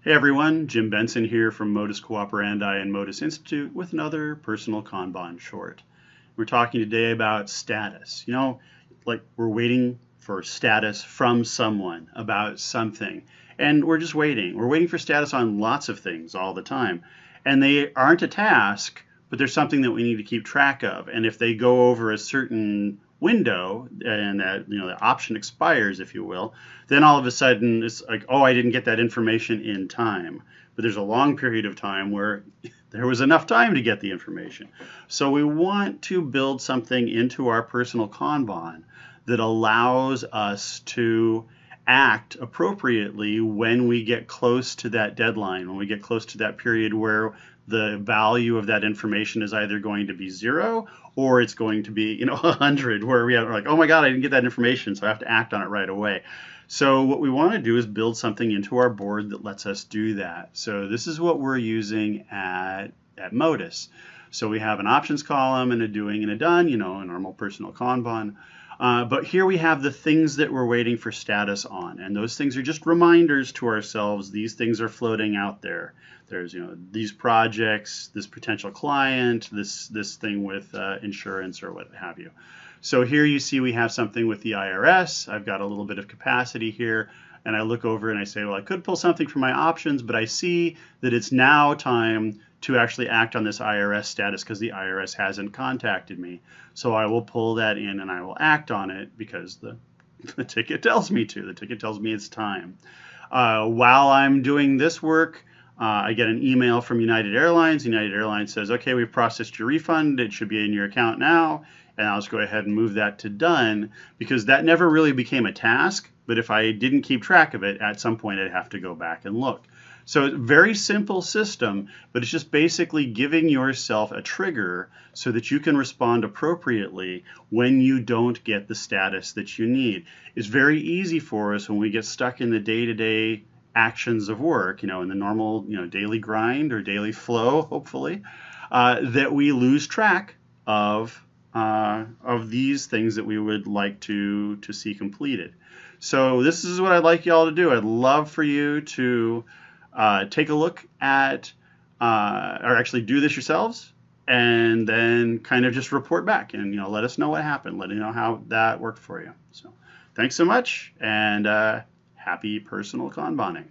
Hey everyone, Jim Benson here from Modus Cooperandi and Modus Institute with another personal Kanban short. We're talking today about status. Like we're waiting for status from someone about something. And we're just waiting. We're waiting for status on lots of things all the time. And they aren't a task, but they're something that we need to keep track of. And if they go over a certain window and that the option expires, if you will, then all of a sudden it's like, oh, I didn't get that information in time. But there's a long period of time where there was enough time to get the information. So we want to build something into our personal Kanban that allows us to act appropriately when we get close to that deadline, when we get close to that period where the value of that information is either going to be 0 or it's going to be 100, where we're like, oh my God, I didn't get that information, so I have to act on it right away. So what we want to do is build something into our board that lets us do that. So this is what we're using at Modus. So we have an options column and a doing and a done, a normal personal Kanban. But here we have the things that we're waiting for status on, and those things are just reminders to ourselves. These things are floating out there. There's these projects, this potential client, this thing with insurance or what have you. So here you see we have something with the IRS. I've got a little bit of capacity here, and I look over and I say, well, I could pull something from my options, but I see that it's now time to actually act on this IRS status because the IRS hasn't contacted me. So I will pull that in and I will act on it because the ticket tells me to. The ticket tells me it's time. While I'm doing this work, I get an email from United Airlines. United Airlines says, okay, we've processed your refund. It should be in your account now. And I'll just go ahead and move that to done because that never really became a task. But if I didn't keep track of it, at some point I'd have to go back and look. So it's a very simple system, but it's just basically giving yourself a trigger so that you can respond appropriately when you don't get the status that you need. It's very easy for us when we get stuck in the day-to-day actions of work, in the normal, daily grind or daily flow, hopefully, that we lose track of these things that we would like to see completed. So this is what I'd like you all to do. I'd love for you to take a look at, or actually do this yourselves, and then kind of just report back and let us know what happened. Let us know how that worked for you. So thanks so much, and happy personal Kanbaning.